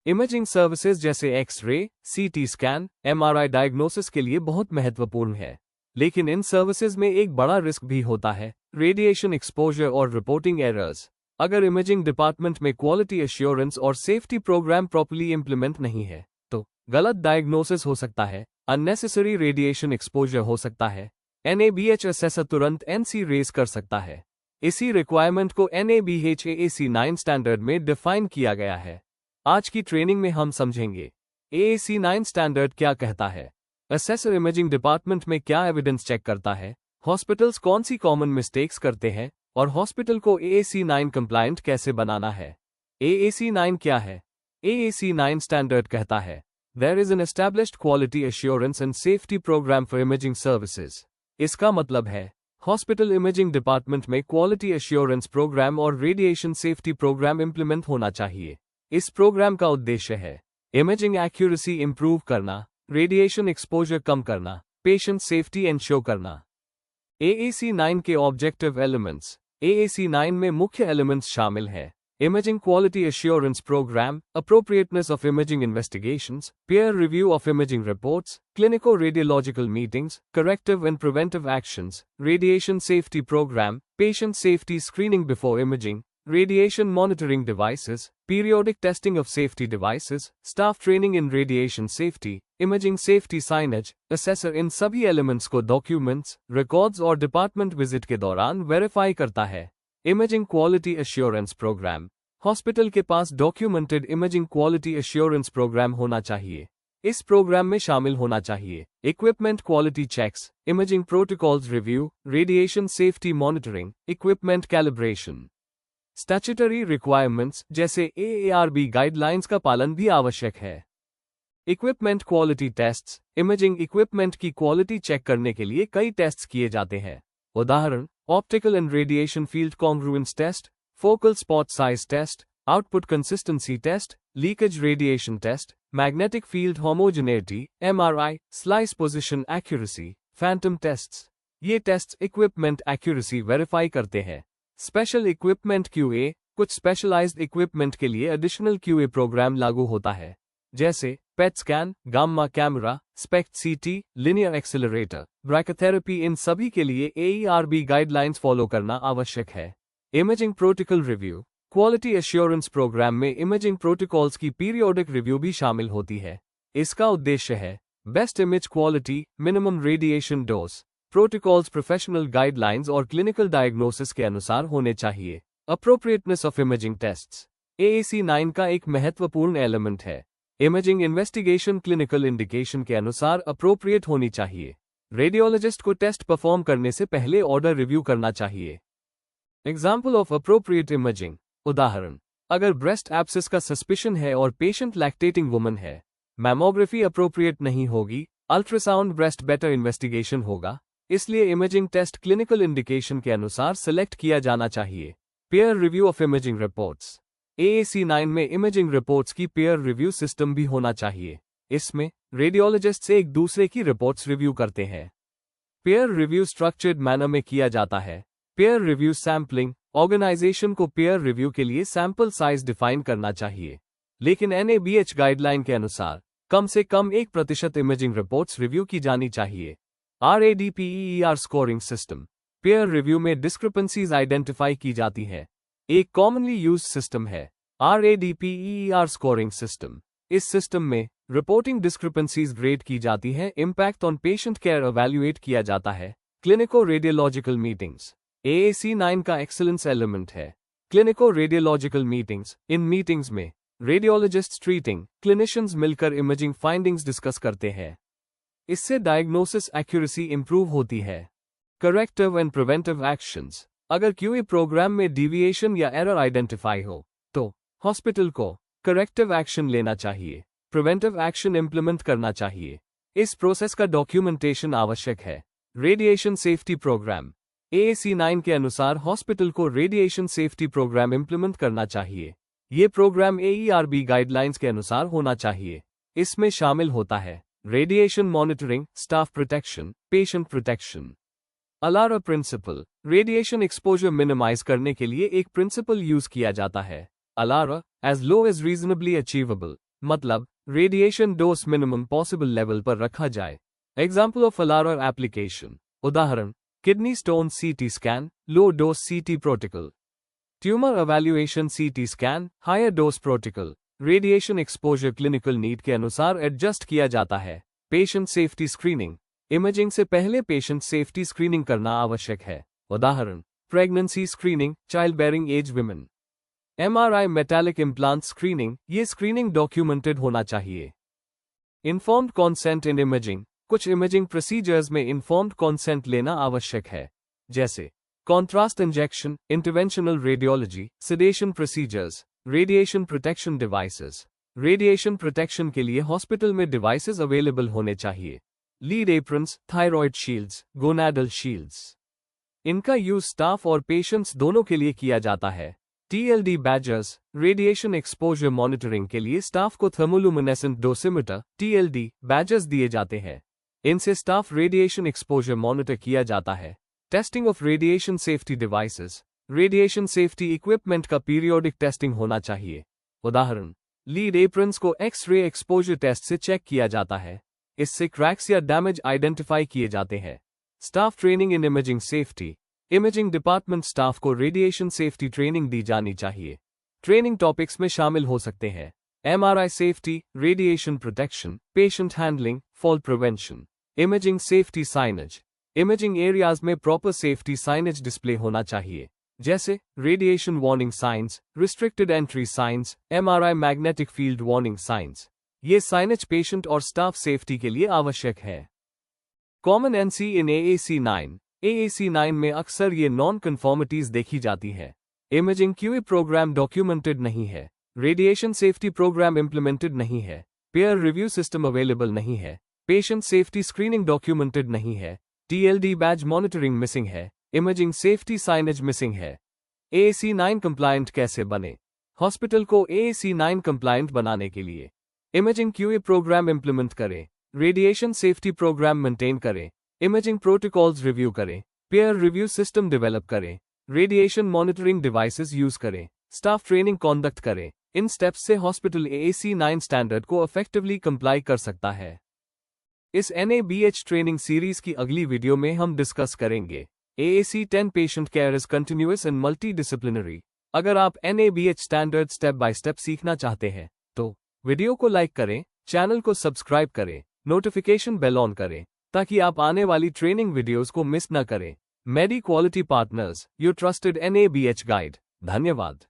Imaging services जैसे X-ray, CT scan, MRI diagnosis के लिए बहुत महत्वपूर्ण है। लेकिन इन सर्विसेज में एक बड़ा रिस्क भी होता है, रेडिएशन एक्सपोजर और रिपोर्टिंग एरर्स। अगर इमेजिंग डिपार्टमेंट में क्वालिटी एश्योरेंस और सेफ्टी प्रोग्राम प्रॉपर्ली इंप्लीमेंट नहीं है, तो गलत डायग्नोसिस हो सकता है, अननेसेसरी रेडिएशन एक्सपोजर हो सकता है, NABH असेसर तुरंत NC रेज कर सकता है। इसी रिक्वायरमेंट को NABH AAC 9 स्टैंडर्ड में डिफाइन किया गया है। आज की ट्रेनिंग में हम समझेंगे AAC 9 स्टैंडर्ड क्या कहता है, असेसर इमेजिंग डिपार्टमेंट में क्या एविडेंस चेक करता है, हॉस्पिटल्स कौन सी कॉमन मिस्टेक्स करते हैं और हॉस्पिटल को AAC 9 कंप्लायंट कैसे बनाना है। AAC 9 क्या है? AAC 9 स्टैंडर्ड कहता है, There is an established quality assurance and safety program for imaging services. इसका मतलब है, हॉस्पिटल इमेजिंग डिपार्टमेंट में क्वालिटी एश्योरेंस प्रोग्राम और रेडिएशन सेफ्टी प्रोग्राम इंप्लीमेंट होना चाहिए। इस प्रोग्राम का उद्देश्य है इमेजिंग एक्यूरेसी इंप्रूव करना, रेडिएशन एक्सपोजर कम करना, पेशेंट सेफ्टी एंश्योर करना। AAC 9 के ऑब्जेक्टिव एलिमेंट्स। AAC 9 में मुख्य एलिमेंट्स शामिल हैं, Imaging Quality Assurance Program, Appropriateness of Imaging Investigations, Peer Review of Imaging Reports, Clinico-Radiological Meetings, Corrective and Preventive Actions, Radiation Safety Program, Patient Safety Screening Before Imaging, Radiation Monitoring Devices, Periodic Testing of Safety Devices, Staff Training in Radiation Safety, Imaging Safety Signage, Assessor इन सभी elements को documents, records और department visit के दौरान verify करता है। Imaging quality assurance programme. Hospital के पास documented imaging quality assurance programme होना चाहिए। इस प्रोग्राम में शामिल होना चाहिए equipment quality checks, imaging protocols review, radiation safety monitoring, equipment calibration. Statutory requirements जैसे AARB गाइडलाइंस का पालन भी आवश्यक है। Equipment quality tests. Imaging equipment की क्वालिटी चेक करने के लिए कई टेस्ट्स किए जाते हैं। उदाहरण, optical and radiation field congruence test, focal spot size test, output consistency test, leakage radiation test, magnetic field homogeneity, MRI, slice position accuracy, phantom tests. ये टेस्ट्स इक्विपमेंट एक्यूरेसी वेरीफाई करते हैं। Special equipment QA। कुछ specialised equipment के लिए additional QA programme लागू होता है, जैसे PET scan, gamma camera, SPECT CT, linear accelerator, brachytherapy. इन सभी के लिए AARB गाइडलाइंस फॉलो करना आवश्यक है। Imaging protocol review. Quality assurance programme में इमेजिंग प्रोटोकॉल्स की पीरियोडिक रिव्यू भी शामिल होती है। इसका उद्देश्य है best image quality, minimum radiation dose. Protocols professional guidelines और क्लिनिकल डायग्नोसिस के अनुसार होने चाहिए। Appropriateness of imaging tests. AAC 9 का एक महत्वपूर्ण एलिमेंट है। इमेजिंग इन्वेस्टिगेशन क्लिनिकल इंडिकेशन के अनुसार अप्रोप्रिएट होनी चाहिए। रेडियोलॉजिस्ट को टेस्ट परफॉर्म करने से पहले ऑर्डर रिव्यू करना चाहिए। Example of appropriate imaging. उदाहरण, अगर ब्रेस्ट एब्सिस का सस्पिशन है और पेशेंट लैक्टेटिंग वुमन है, मैमोग्राफी अप्रोप्रिएट नहीं होगी, अल्ट्रासाउंड ब्रेस्ट बेटर इन्वेस्टिगेशन होगा। इसलिए इमेजिंग टेस्ट क्लिनिकल इंडिकेशन के अनुसार सेलेक्ट किया जाना चाहिए। Pair review of imaging reports. AAC 9 में इमेजिंग रिपोर्ट्स की पेयर रिव्यू सिस्टम भी होना चाहिए। इसमें रेडियोलॉजिस्ट एक दूसरे की रिपोर्ट्स रिव्यू करते हैं। पेयर रिव्यू स्ट्रक्चर्ड मैनर में किया जाता है। Pair review sampling. ऑर्गेनाइजेशन को पेयर रिव्यू के लिए सैंपल साइज डिफाइन करना चाहिए, लेकिन NABH गाइडलाइन के अनुसार कम से कम 1% इमेजिंग रिपोर्ट्स रिव्यू की जानी चाहिए। RADPER scoring system. Pair review में डिस्क्रिपेंसीज आइडेंटिफाई की जाती है। एक कॉमनली यूज्ड सिस्टम है RADPER स्कोरिंग सिस्टम। इस सिस्टम में रिपोर्टिंग डिस्क्रिपेंसीज ग्रेड की जाती हैं, impact on patient care evaluate किया जाता है। Clinico radiological meetings. AAC 9 का एक्सीलेंस एलिमेंट है क्लिनिको रेडियोलॉजिकल मीटिंग्स। इन मीटिंग्स में रेडियोलॉजिस्ट ट्रीटिंग क्लिनिशियंस मिलकर इमेजिंग फाइंडिंग्स डिस्कस करते हैं। इससे डायग्नोसिस एक्यूरेसी इंप्रूव होती है। Corrective and preventive actions. अगर QA प्रोग्राम में डिविएशन या एरर आइडेंटिफाई हो, तो हॉस्पिटल को करेक्टिव एक्शन लेना चाहिए, प्रिवेंटिव एक्शन इंप्लीमेंट करना चाहिए। इस प्रोसेस का डॉक्यूमेंटेशन आवश्यक है। Radiation safety programme. AAC 9 के अनुसार हॉस्पिटल को रेडिएशन सेफ्टी प्रोग्राम इंप्लीमेंट करना चाहिए। ये प्रोग्राम AARB गाइडलाइंस के अनुसार होना चाहिए। इसमें शामिल होता है radiation monitoring, staff protection, patient protection. ALARA principle. Radiation exposure minimise करने के लिए एक प्रिंसिपल यूज किया जाता है, ALARA, as low as reasonably achievable, मतलब radiation dose minimum possible level पर रखा जाए। एग्जाम्पल ऑफ अलार्म एप्लीकेशन, उदाहरण kidney stone CT scan, low dose CT protocol. Tumour evaluation CT scan, higher dose protocol. Radiation exposure clinical need के अनुसार adjust किया जाता है। पेशेंट सेफ्टी स्क्रीनिंग, इमेजिंग से पहले पेशेंट सेफ्टी स्क्रीनिंग करना आवश्यक है। उदाहरण pregnancy screening, child bearing age women. MRI metallic implant screening, ये स्क्रीनिंग डॉक्यूमेंटेड होना चाहिए। इन्फॉर्म्ड कॉन्सेंट इन इमेजिंग, कुछ इमेजिंग प्रोसीजर्स में इन्फॉर्म्ड कॉन्सेंट लेना आवश्यक है, जैसे contrast injection, interventional radiology, sedation procedures, radiation protection devices. Radiation protection के लिए हॉस्पिटल में डिवाइसेस अवेलेबल होने चाहिए। Lead aprons, thyroid shields, gonadal shields. इनका यूज स्टाफ और पेशेंट्स दोनों के लिए किया जाता है। TLD badgers, radiation exposure monitoring के लिए स्टाफ को थर्मोलुमिनेसेंट डोसिमीटर TLD बैजर्स दिए जाते हैं। इनसे स्टाफ रेडिएशन एक्सपोजर मॉनिटर किया जाता है। Testing of radiation safety devices, radiation safety equipment का पीरियोडिक टेस्टिंग होना चाहिए। उदाहरण लीड एप्रन्स को एक्स-रे एक्सपोजर टेस्ट से चेक किया जाता है। इससे क्रैक्स या डैमेज आइडेंटिफाई किए जाते हैं। Staff training in imaging safety, imaging department staff को रेडिएशन सेफ्टी ट्रेनिंग दी जानी चाहिए। ट्रेनिंग टॉपिक्स में शामिल हो सकते हैं MRI safety, radiation protection, patient handling, fall prevention. Imaging safety signage, imaging areas में प्रॉपर सेफ्टी साइनेज डिस्प्ले होना चाहिए, जैसे radiation warning science, restricted entry science, MRI magnetic field warning science. ये साइनेज पेशेंट और स्टाफ सेफ्टी के लिए आवश्यक है। कॉमन NC इन AAC9, AAC9 में अक्सर ये नॉन कन्फॉर्मिटीज देखी जाती है। इमेजिंग QA प्रोग्राम डॉक्यूमेंटेड नहीं है, रेडिएशन सेफ्टी प्रोग्राम इंप्लीमेंटेड नहीं है, पेयर रिव्यू सिस्टम अवेलेबल नहीं है, पेशेंट सेफ्टी स्क्रीनिंग डॉक्यूमेंटेड नहीं है, TLD बैज मॉनिटरिंग मिसिंग है, इमेजिंग सेफ्टी साइनेज मिसिंग है। AAC9 कंप्लायंट कैसे बने? हॉस्पिटल को AAC9 कंप्लायंट बनाने के लिए इमेजिंग QA प्रोग्राम इंप्लीमेंट करें, रेडिएशन सेफ्टी प्रोग्राम मेंटेन करें, इमेजिंग प्रोटोकॉल्स रिव्यू करें, पेयर रिव्यू सिस्टम डेवलप करें, रेडिएशन मॉनिटरिंग डिवाइसेस यूज करें, स्टाफ ट्रेनिंग कंडक्ट करें। इन स्टेप्स से हॉस्पिटल AAC9 स्टैंडर्ड को इफेक्टिवली कंप्लाई कर सकता है। इस NABH ट्रेनिंग सीरीज की अगली वीडियो में हम डिस्कस करेंगे AAC10 patient care is continuous and multi disciplinary. अगर आप NABH standard step by step सीखना चाहते हैं तो वीडियो को लाइक करें, चैनल को सब्सक्राइब करें, नोटिफिकेशन बेल ऑन करें ताकि आप आने वाली ट्रेनिंग वीडियोस को मिस न करें। Medi Quality Partners, your trusted NABH guide. धन्यवाद।